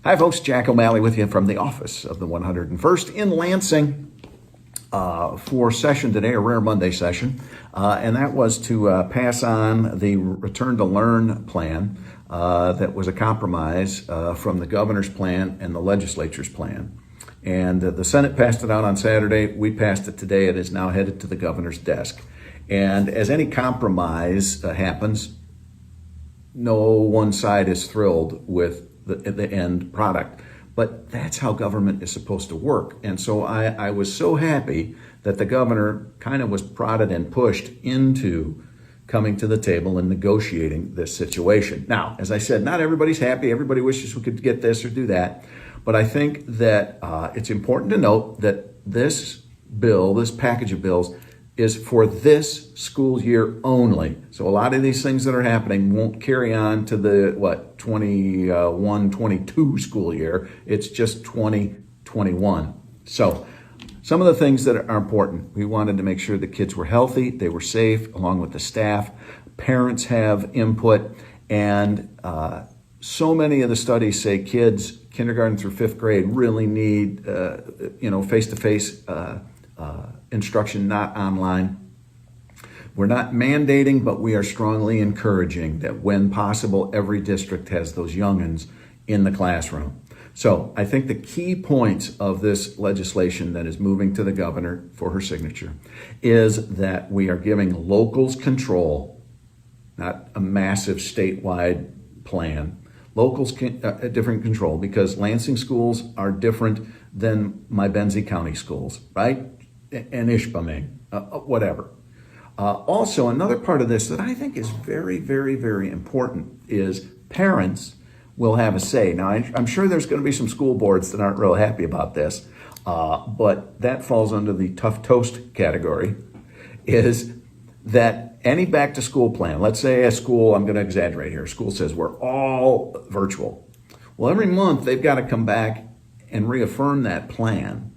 Hi, folks. Jack O'Malley with you from the office of the 101st in Lansing for session today, a Rare Monday session. And that was to pass on the Return to Learn plan that was a compromise from the governor's plan and the legislature's plan. And the Senate passed it out on Saturday. We passed it today. It is now headed to the governor's desk. And as any compromise happens, no one side is thrilled with the end product. But that's how government is supposed to work. And so I was so happy that the governor kind of was prodded and pushed into coming to the table and negotiating this situation. Now, as I said, not everybody's happy. Everybody wishes we could get this or do that. But I think that it's important to note that this bill, this package of bills, is for this school year only. So a lot of these things that are happening won't carry on to the, 21-22 school year. It's just 2021. So some of the things that are important, we wanted to make sure the kids were healthy, they were safe, along with the staff. Parents have input, and so many of the studies say kids, kindergarten through fifth grade, really need, face-to-face instruction, not online. We're not mandating, but we are strongly encouraging that when possible, every district has those youngins in the classroom. So I think the key points of this legislation that is moving to the governor for her signature is that we are giving locals control, not a massive statewide plan. Locals different control, because Lansing schools are different than my Benzie County schools, right? And Ishpeming, whatever. Also, another part of this that I think is very, very, very important is parents will have a say. Now, I'm sure there's going to be some school boards that aren't real happy about this, but that falls under the tough toast category, is that any back to school plan, let's say a school, I'm going to exaggerate here, a school says we're all virtual. Well, every month they've got to come back and reaffirm that plan.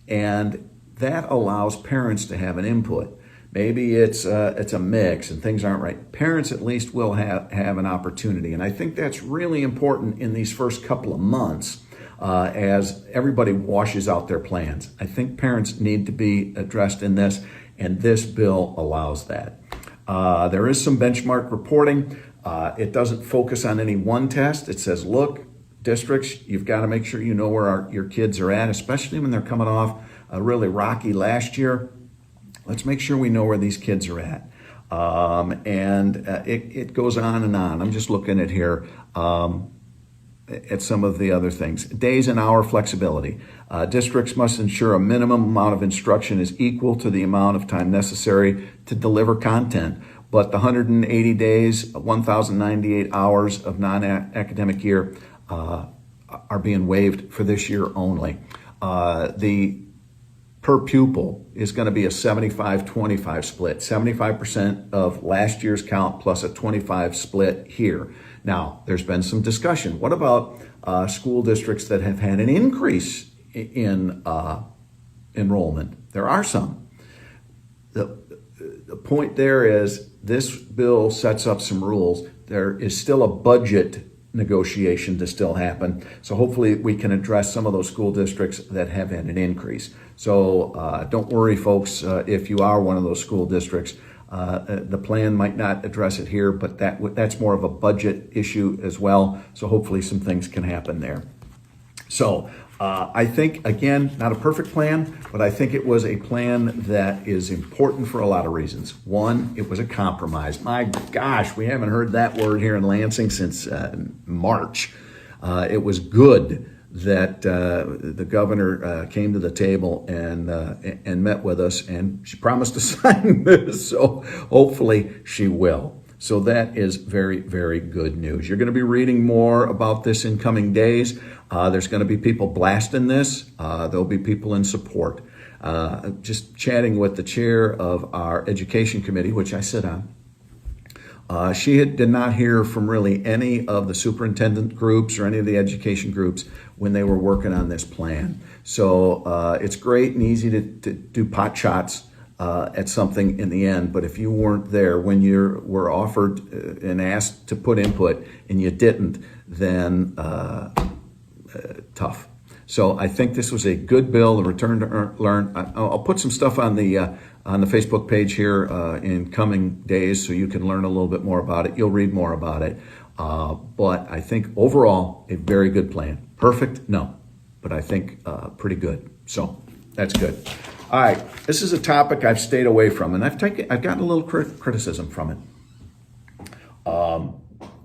And that allows parents to have an input. Maybe it's a mix and things aren't right. Parents at least will have an opportunity. And I think that's really important in these first couple of months as everybody washes out their plans. I think parents need to be addressed in this, and this bill allows that. There is some benchmark reporting. It doesn't focus on any one test. It says, look, districts, you've got to make sure you know where your kids are at, especially when they're coming off a really rocky last year. Let's make sure we know where these kids are at. It goes on and on. I'm just looking at here at some of the other things. Days and hour flexibility. Districts must ensure a minimum amount of instruction is equal to the amount of time necessary to deliver content. But the 180 days, 1,098 hours of non-academic year are being waived for this year only. The per pupil is going to be a 75-25 split, 75% of last year's count plus a 25 split here. Now, there's been some discussion. What about school districts that have had an increase in enrollment? There are some. The point there is this bill sets up some rules. There is still a budget negotiation to still happen. So hopefully we can address some of those school districts that have had an increase. So don't worry, folks, if you are one of those school districts. The plan might not address it here, but that's more of a budget issue as well. So hopefully some things can happen there. So I think, again, not a perfect plan, but I think it was a plan that is important for a lot of reasons. One, it was a compromise. My gosh, we haven't heard that word here in Lansing since March. It was good that the governor came to the table and met with us, and she promised to sign this, so hopefully she will. So that is very, very good news. You're going to be reading more about this in coming days. There's going to be people blasting this. There'll be people in support. Just chatting with the chair of our education committee, which I sit on. She did not hear from really any of the superintendent groups or any of the education groups when they were working on this plan. So it's great and easy to do pot shots at something in the end, but if you weren't there when you were offered and asked to put input and you didn't, then tough. So I think this was a good bill, the return to learn. I'll put some stuff on the Facebook page here in coming days so you can learn a little bit more about it. You'll read more about it. But I think overall, a very good plan. Perfect? No. But I think pretty good. So that's good. All right. This is a topic I've stayed away from, and I've gotten a little criticism from it.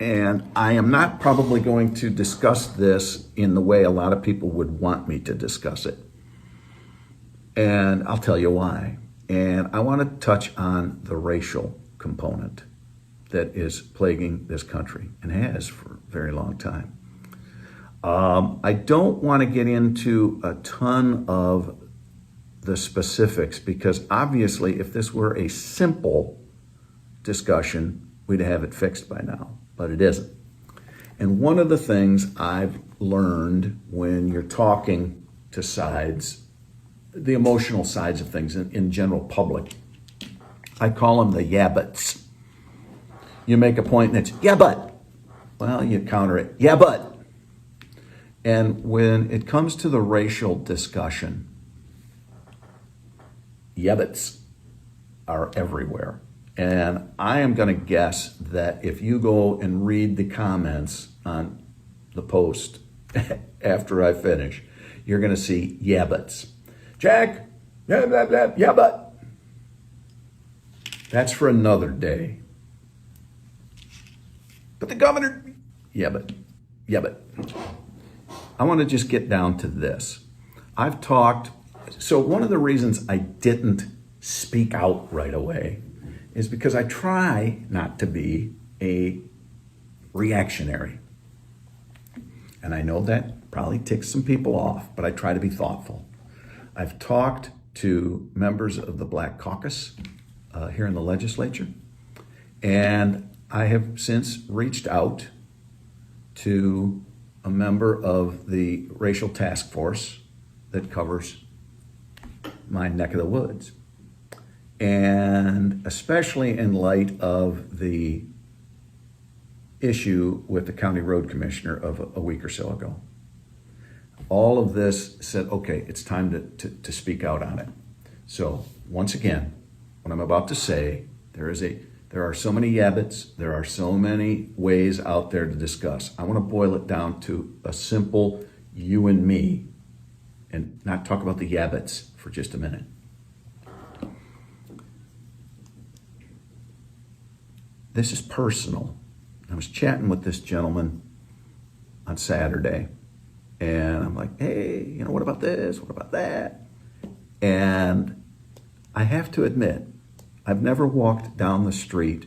And I am not probably going to discuss this in the way a lot of people would want me to discuss it. And I'll tell you why. And I want to touch on the racial component that is plaguing this country and has for a very long time. I don't want to get into a ton of the specifics because obviously if this were a simple discussion, we'd have it fixed by now, but it isn't. And one of the things I've learned when you're talking to sides, the emotional sides of things in general public, I call them the yeah buts. You make a point and it's, yeah, but. Well, you counter it, yeah, but. And when it comes to the racial discussion, yeah, buts are everywhere. And I am going to guess that if you go and read the comments on the post after I finish, you're going to see yeah, buts. Jack, blah, blah, blah, yeah, but. That's for another day. But the governor, yeah, but. I want to just get down to this. I've talked, so one of the reasons I didn't speak out right away is because I try not to be a reactionary. And I know that probably ticks some people off, but I try to be thoughtful. I've talked to members of the Black Caucus here in the legislature, and I have since reached out to a member of the racial task force that covers my neck of the woods. And especially in light of the issue with the county road commissioner of a week or so ago. All of this said, okay, it's time to speak out on it. So once again, what I'm about to say, there are so many yabbits, there are so many ways out there to discuss. I want to boil it down to a simple you and me and not talk about the yabbits for just a minute. This is personal. I was chatting with this gentleman on Saturday, and I'm like, hey, what about this? What about that? And I have to admit, I've never walked down the street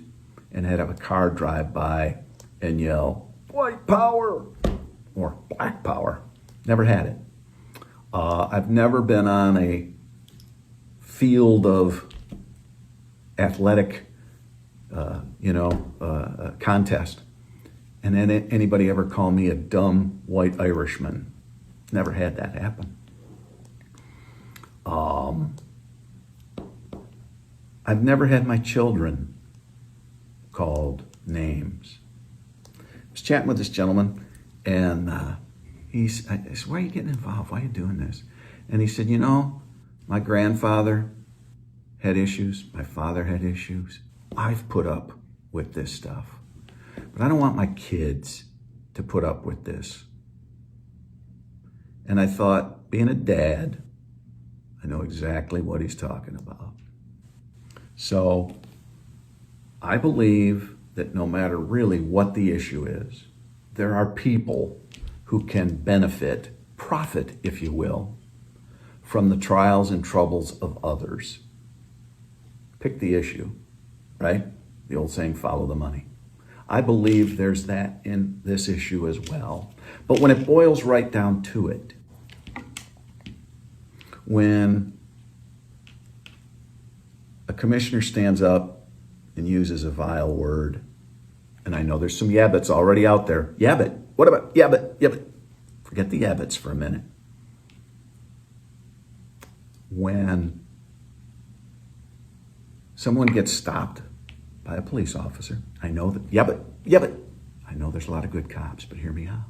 and had a car drive by and yell, white power or black power. Never had it. I've never been on a field of athletic contest. And then anybody ever call me a dumb white Irishman? Never had that happen. I've never had my children called names. I was chatting with this gentleman, and I said, why are you getting involved? Why are you doing this? And he said, my grandfather had issues. My father had issues. I've put up with this stuff. But I don't want my kids to put up with this. And I thought, being a dad, I know exactly what he's talking about. So I believe that no matter really what the issue is, there are people who can benefit, profit, if you will, from the trials and troubles of others. Pick the issue, right? The old saying, follow the money. I believe there's that in this issue as well. But when it boils right down to it, when a commissioner stands up and uses a vile word, and I know there's some yabbits already out there. Yabbit. What about yabbit? Yabbit. Forget the yabbits for a minute. When someone gets stopped by a police officer, I know that, yabbit. I know there's a lot of good cops, but hear me out.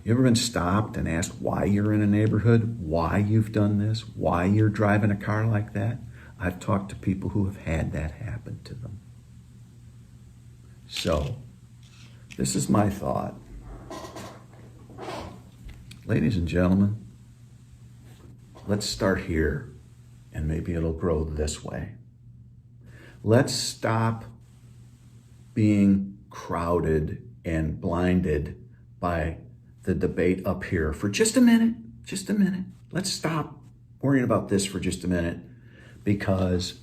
You ever been stopped and asked why you're in a neighborhood, why you've done this, why you're driving a car like that? I've talked to people who have had that happen to them. So, this is my thought. Ladies and gentlemen, let's start here, and maybe it'll grow this way. Let's stop being crowded and blinded by the debate up here for just a minute. Let's stop worrying about this for just a minute, because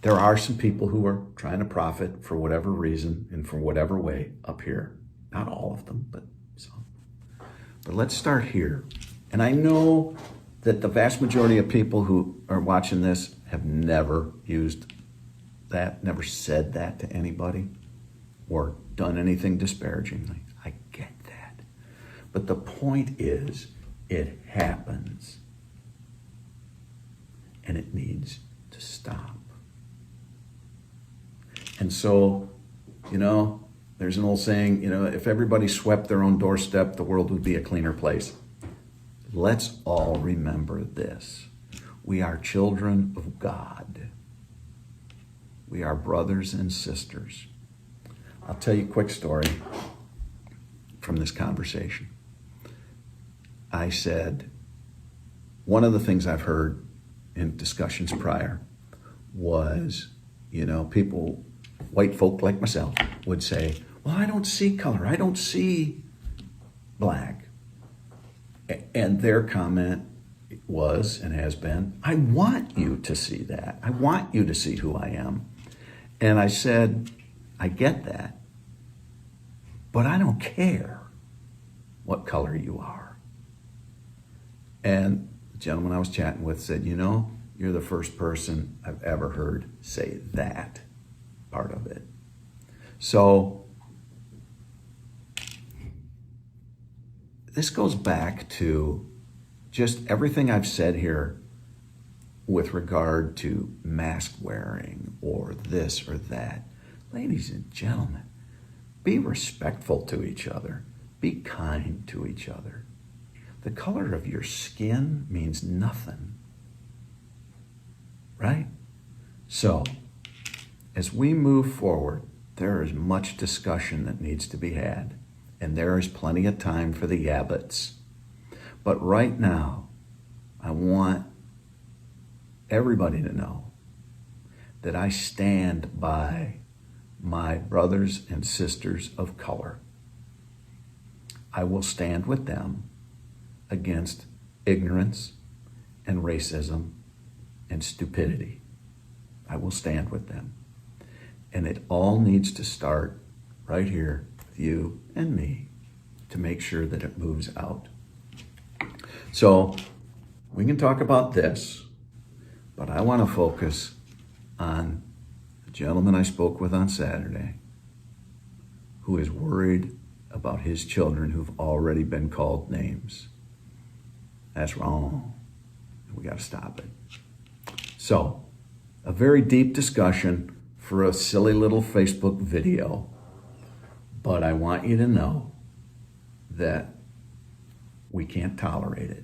there are some people who are trying to profit for whatever reason and for whatever way up here. Not all of them, but some. But let's start here. And I know that the vast majority of people who are watching this have never used that, never said that to anybody or done anything disparagingly. I get that. But the point is, it happens. And it needs to stop. And so, there's an old saying, if everybody swept their own doorstep, the world would be a cleaner place. Let's all remember this. We are children of God. We are brothers and sisters. I'll tell you a quick story from this conversation. I said, one of the things I've heard in discussions prior was, people, white folk like myself, would say, well, I don't see color. I don't see black. And their comment was and has been, I want you to see that. I want you to see who I am. And I said, I get that, but I don't care what color you are. And the gentleman I was chatting with said, you're the first person I've ever heard say that part of it. So this goes back to just everything I've said here with regard to mask wearing or this or that. Ladies and gentlemen, be respectful to each other. Be kind to each other. The color of your skin means nothing, right? So, as we move forward, there is much discussion that needs to be had, and there is plenty of time for the yabbits. But right now, I want everybody to know that I stand by my brothers and sisters of color. I will stand with them against ignorance and racism and stupidity. I will stand with them. And it all needs to start right here with you and me to make sure that it moves out. So we can talk about this, but I want to focus on the gentleman I spoke with on Saturday who is worried about his children who've already been called names. That's wrong. We got to stop it. So, a very deep discussion for a silly little Facebook video, but I want you to know that we can't tolerate it.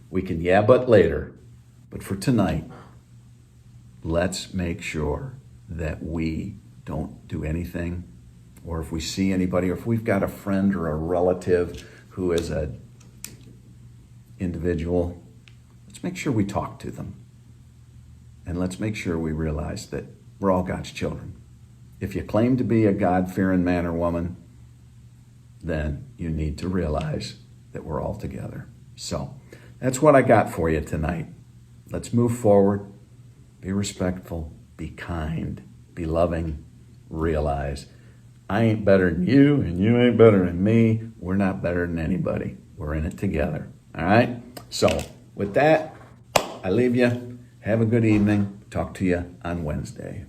We can but later, but for tonight, let's make sure that we don't do anything, or if we see anybody, or if we've got a friend or a relative who is an individual, let's make sure we talk to them. And let's make sure we realize that we're all God's children. If you claim to be a God-fearing man or woman, then you need to realize that we're all together. So that's what I got for you tonight. Let's move forward. Be respectful. Be kind. Be loving. Realize I ain't better than you, and you ain't better than me. We're not better than anybody. We're in it together. All right? So with that, I leave you. Have a good evening. Talk to you on Wednesday.